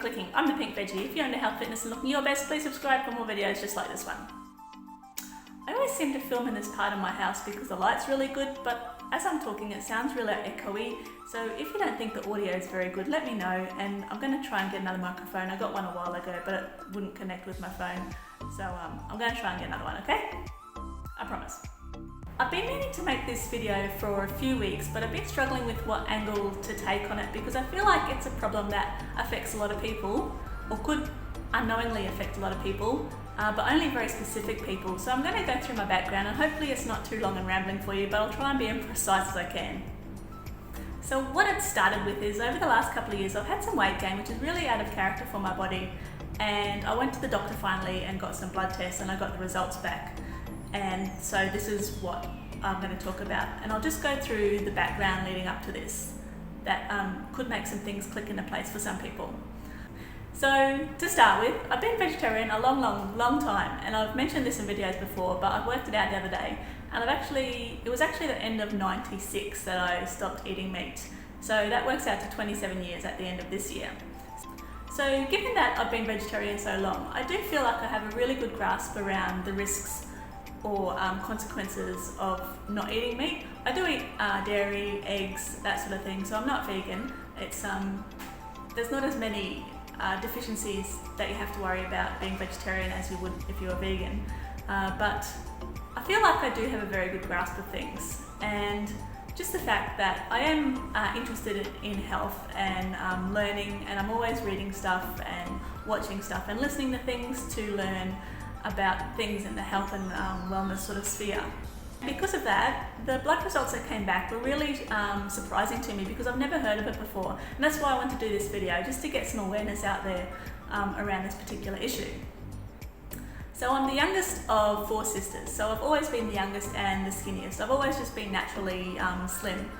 clicking. I'm the Pink Veggie. If you're into health, fitness and looking your best, please subscribe for more videos just like this one. I always seem to film in this part of my house because the light's really good, but as I'm talking it sounds really echoey, so if you don't think the audio is very good, let me know, and I'm going to try and get another microphone. I got one a while ago, but it wouldn't connect with my phone, so I'm going to try and get another one, okay? I promise. I've been meaning to make this video for a few weeks, but I've been struggling with what angle to take on it because I feel like it's a problem that affects a lot of people, or could unknowingly affect a lot of people, but only very specific people. So I'm going to go through my background and hopefully it's not too long and rambling for you, but I'll try and be as precise as I can. So what it started with is over the last couple of years I've had some weight gain, which is really out of character for my body, and I went to the doctor finally and got some blood tests and I got the results back. And so this is what I'm going to talk about, and I'll just go through the background leading up to this that could make some things click into place for some people. So to start with, I've been vegetarian a long time, and I've mentioned this in videos before, but I worked it out the other day, and it was actually the end of '96 that I stopped eating meat. So that works out to 27 years at the end of this year. So given that I've been vegetarian so long, I do feel like I have a really good grasp around the risks or consequences of not eating meat. I do eat dairy, eggs, that sort of thing, so I'm not vegan. It's there's not as many deficiencies that you have to worry about being vegetarian as you would if you were vegan, but I feel like I do have a very good grasp of things, and just the fact that I am interested in health and learning, and I'm always reading stuff and watching stuff and listening to things to learn about things in the health and wellness sort of sphere. Because of that, the blood results that came back were really surprising to me because I've never heard of it before, and that's why I want to do this video, just to get some awareness out there around this particular issue. So I'm the youngest of 4 sisters, so I've always been the youngest and the skinniest. I've always just been naturally slim,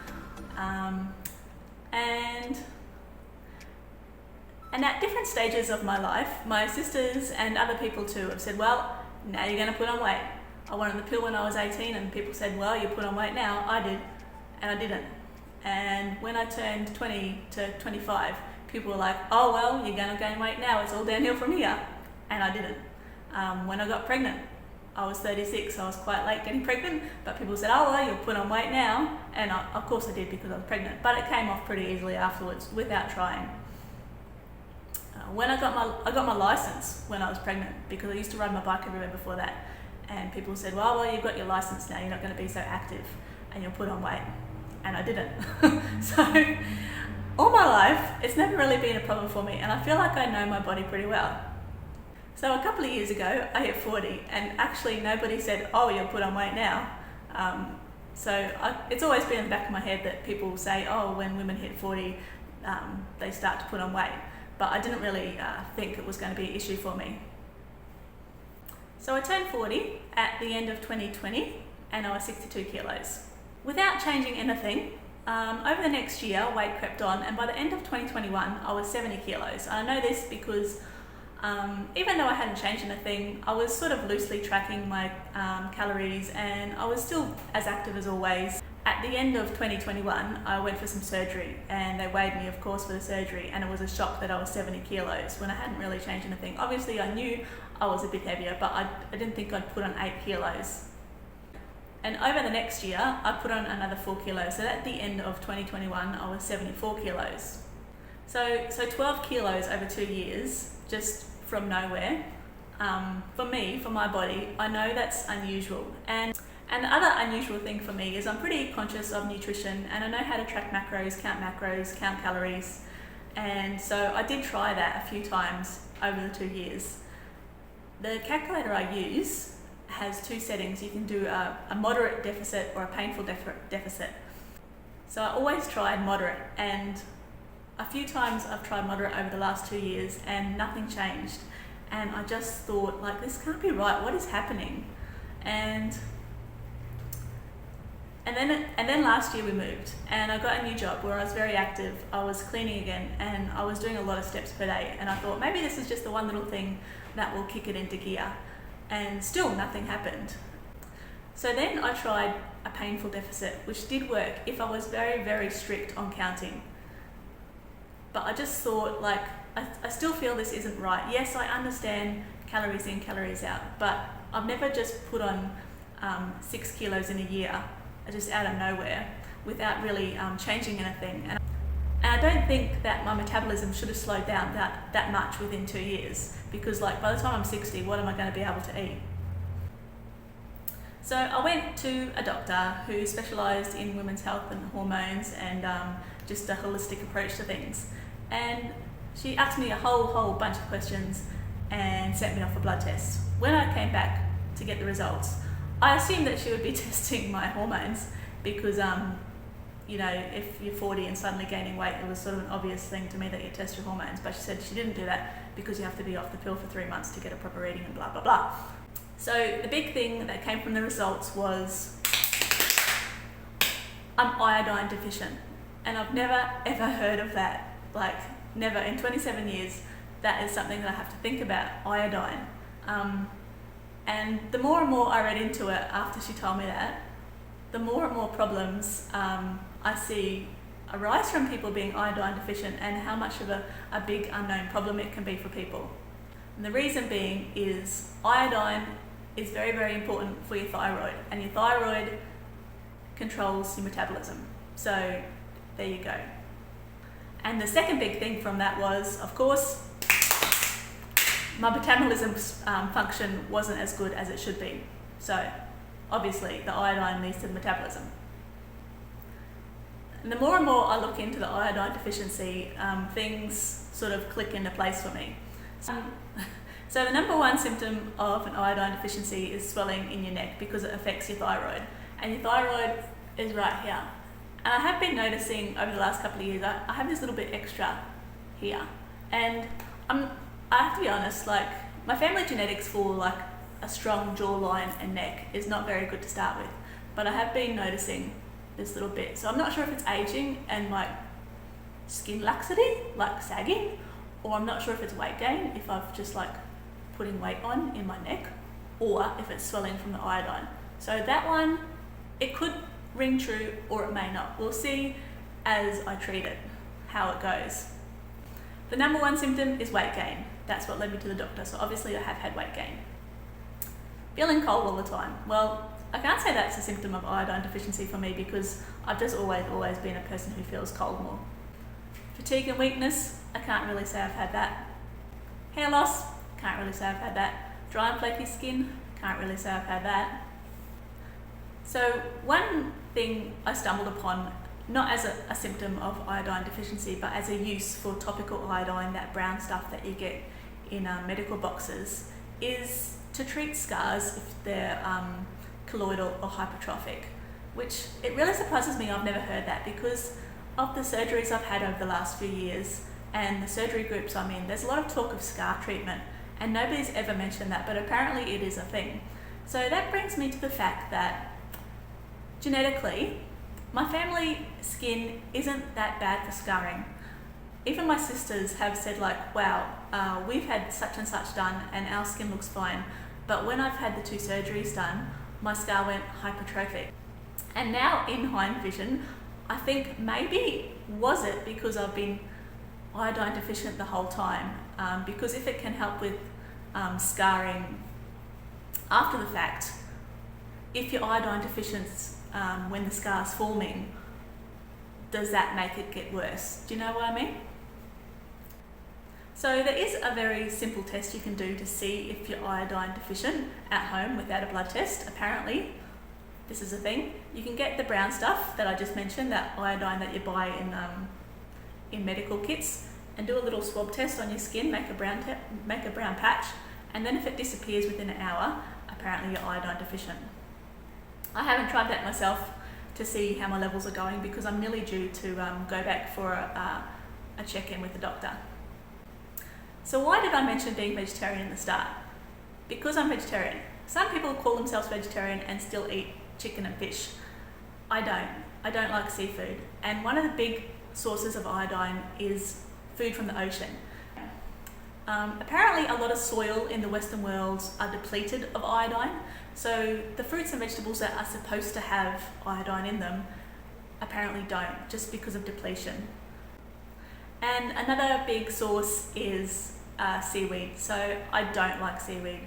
and at different stages of my life, my sisters and other people too have said, well, now you're going to put on weight. I wanted the pill when I was 18 and people said, well, you put on weight now. I did, and I didn't. And when I turned 20 to 25, people were like, oh, well, you're going to gain weight now. It's all downhill from here. And I didn't. When I got pregnant, I was 36, so I was quite late getting pregnant, but people said, oh, well, you'll put on weight now. And of course I did because I was pregnant, but it came off pretty easily afterwards without trying. When I got my license when I was pregnant, because I used to ride my bike everywhere before that, and people said, well, you've got your license now, you're not going to be so active and you'll put on weight. And I didn't. So all my life it's never really been a problem for me, and I feel like I know my body pretty well. So a couple of years ago I hit 40, and actually nobody said, oh, you'll put on weight now. It's always been in the back of my head that people say, oh, when women hit 40 they start to put on weight. But I didn't really think it was going to be an issue for me. So I turned 40 at the end of 2020 and I was 62 kilos. Without changing anything, over the next year weight crept on, and by the end of 2021 I was 70 kilos. I know this because even though I hadn't changed anything, I was sort of loosely tracking my calories, and I was still as active as always. At the end of 2021, I went for some surgery, and they weighed me, of course, for the surgery, and it was a shock that I was 70 kilos when I hadn't really changed anything. Obviously, I knew I was a bit heavier, but I didn't think I'd put on 8 kilos. And over the next year, I put on another 4 kilos. So at the end of 2021, I was 74 kilos. So 12 kilos over 2 years, just from nowhere. For me, for my body, I know that's unusual. And the other unusual thing for me is I'm pretty conscious of nutrition, and I know how to track macros, count calories. And so I did try that a few times over the 2 years. The calculator I use has 2 settings. You can do a moderate deficit or a painful deficit. So I always tried moderate, and a few times I've tried moderate over the last 2 years and nothing changed. And I just thought, like, this can't be right. What is happening? And then last year we moved, and I got a new job where I was very active. I was cleaning again, and I was doing a lot of steps per day, and I thought maybe this is just the one little thing that will kick it into gear, and still nothing happened. So then I tried a painful deficit, which did work if I was very, very strict on counting. But I just thought, like, I still feel this isn't right. Yes, I understand calories in, calories out, but I've never just put on 6 kilos in a year, just out of nowhere, without really changing anything. And I don't think that my metabolism should have slowed down that much within 2 years, because like by the time I'm 60, what am I going to be able to eat? So I went to a doctor who specialised in women's health and hormones and just a holistic approach to things. And she asked me a whole bunch of questions and sent me off for blood tests. When I came back to get the results, I assumed that she would be testing my hormones because you know, if you're 40 and suddenly gaining weight, it was sort of an obvious thing to me that you test your hormones. But she said she didn't do that because you have to be off the pill for 3 months to get a proper reading and blah, blah, blah. So the big thing that came from the results was I'm iodine deficient. And I've never ever heard of that. Like, never. In 27 years, that is something that I have to think about, iodine. And the more and more I read into it after she told me that, the more and more problems I see arise from people being iodine deficient and how much of a big unknown problem it can be for people. And the reason being is iodine is very, very important for your thyroid, and your thyroid controls your metabolism. So there you go. And the second big thing from that was, of course, my metabolism function wasn't as good as it should be. So obviously the iodine leads to the metabolism. And the more and more I look into the iodine deficiency, things sort of click into place for me. So the number one symptom of an iodine deficiency is swelling in your neck because it affects your thyroid. And your thyroid is right here. And I have been noticing over the last couple of years, I have this little bit extra here. And I have to be honest, like my family genetics for like a strong jawline and neck is not very good to start with. But I have been noticing this little bit. So I'm not sure if it's aging and like skin laxity, like sagging, or I'm not sure if it's weight gain, if I've just like putting weight on in my neck, or if it's swelling from the iodine. So that one, it could ring true or it may not. We'll see as I treat it, how it goes. The number one symptom is weight gain. That's what led me to the doctor. So obviously I have had weight gain. Feeling cold all the time. Well, I can't say that's a symptom of iodine deficiency for me because I've just always been a person who feels cold more. Fatigue and weakness, I can't really say I've had that. Hair loss, can't really say I've had that. Dry and flaky skin, can't really say I've had that. So one thing I stumbled upon, not as a symptom of iodine deficiency, but as a use for topical iodine, that brown stuff that you get in medical boxes, is to treat scars if they're colloidal or hypertrophic, which it really surprises me I've never heard that because of the surgeries I've had over the last few years and the surgery groups I'm in. There's a lot of talk of scar treatment and nobody's ever mentioned that, but apparently it is a thing. So that brings me to the fact that genetically, my family skin isn't that bad for scarring. Even my sisters have said like, wow, we've had such and such done and our skin looks fine. But when I've had the 2 surgeries done, my scar went hypertrophic. And now in hind vision, I think maybe was it because I've been iodine deficient the whole time? Because if it can help with scarring after the fact, if you're iodine deficient when the scar's forming, does that make it get worse? Do you know what I mean? So there is a very simple test you can do to see if you're iodine deficient at home without a blood test. Apparently, this is a thing. You can get the brown stuff that I just mentioned, that iodine that you buy in medical kits, and do a little swab test on your skin, make a brown patch, and then if it disappears within an hour, apparently you're iodine deficient. I haven't tried that myself to see how my levels are going because I'm nearly due to go back for a check-in with the doctor. So why did I mention being vegetarian in the start? Because I'm vegetarian. Some people call themselves vegetarian and still eat chicken and fish. I don't. I don't like seafood. And one of the big sources of iodine is food from the ocean. Apparently a lot of soil in the Western world are depleted of iodine. So the fruits and vegetables that are supposed to have iodine in them apparently don't, just because of depletion. And another big source is seaweed. So I don't like seaweed.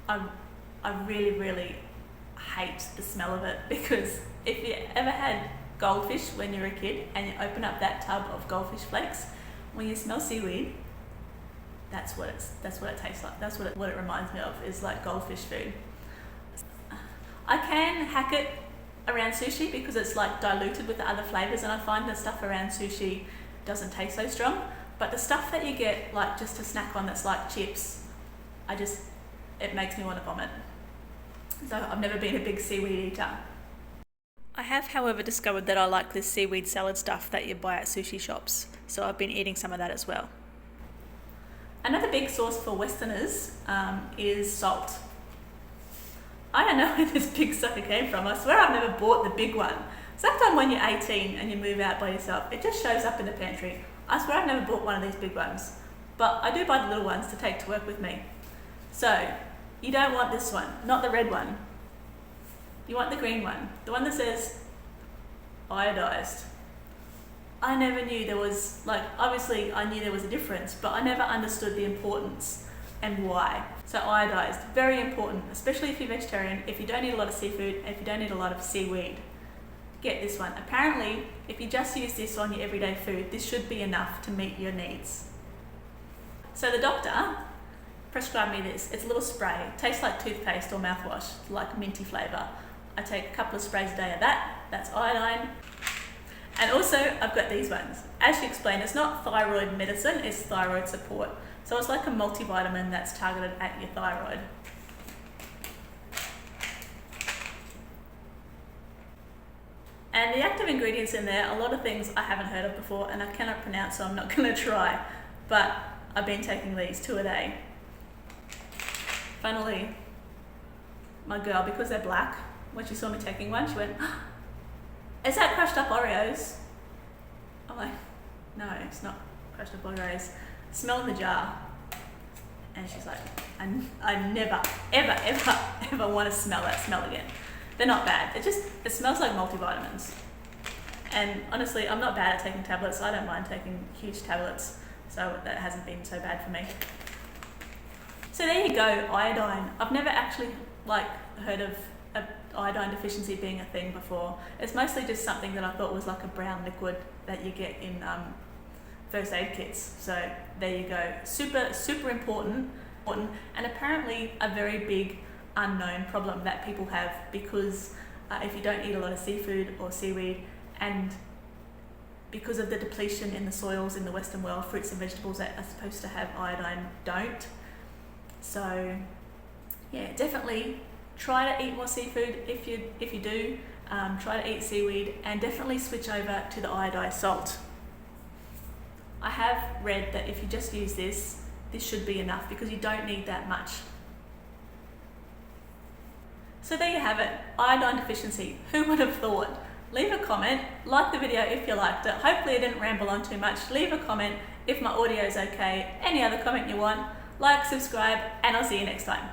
I really hate the smell of it, because if you ever had goldfish when you were a kid and you open up that tub of goldfish flakes, when you smell seaweed, that's what it tastes like. That's what it reminds me of, is like goldfish food. I can hack it around sushi because it's like diluted with the other flavors, and I find the stuff around sushi doesn't taste so strong. But the stuff that you get like just to snack on, that's like chips, it makes me want to vomit. So I've never been a big seaweed eater. I have, however, discovered that I like this seaweed salad stuff that you buy at sushi shops, so I've been eating some of that as well. Another big source for Westerners is salt. I don't know where this big sucker came from. I swear I've never bought the big one. Sometime when you're 18 and you move out by yourself, it just shows up in the pantry. I swear I've never bought one of these big ones, but I do buy the little ones to take to work with me. So, you don't want this one, not the red one. You want the green one, the one that says iodized. I never knew there was, obviously I knew there was a difference, but I never understood the importance and why. So iodized, very important, especially if you're vegetarian, if you don't eat a lot of seafood, if you don't eat a lot of seaweed. Get this one. Apparently, if you just use this on your everyday food, this should be enough to meet your needs. So the doctor prescribed me this. It's a little spray. It tastes like toothpaste or mouthwash, like minty flavour. I take a couple of sprays a day of that. That's iodine. And also, I've got these ones. As she explained, it's not thyroid medicine, it's thyroid support. So it's like a multivitamin that's targeted at your thyroid. And the active ingredients in there, a lot of things I haven't heard of before and I cannot pronounce, so I'm not going to try. But I've been taking these 2 a day. Funnily, my girl, because they're black, when she saw me taking one, she went, "Is that crushed up Oreos?" I'm like, "No, it's not crushed up Oreos. Smell in the jar." And she's like, I never, ever want to smell that smell again. They're not bad. It smells like multivitamins. And honestly, I'm not bad at taking tablets. I don't mind taking huge tablets, so that hasn't been so bad for me. So there you go, iodine. I've never actually heard of iodine deficiency being a thing before. It's mostly just something that I thought was like a brown liquid that you get in first aid kits. So there you go. Super important, and apparently a very big unknown problem that people have, because if you don't eat a lot of seafood or seaweed, and because of the depletion in the soils in the Western world, fruits and vegetables that are supposed to have iodine don't. So yeah, definitely try to eat more seafood if you do. Try to eat seaweed, and definitely switch over to the iodized salt. I have read that if you just use this should be enough, because you don't need that much. So there you have it, iodine deficiency. Who would have thought? Leave a comment, like the video if you liked it. Hopefully I didn't ramble on too much. Leave a comment if my audio is okay. Any other comment you want. Like, subscribe, and I'll see you next time.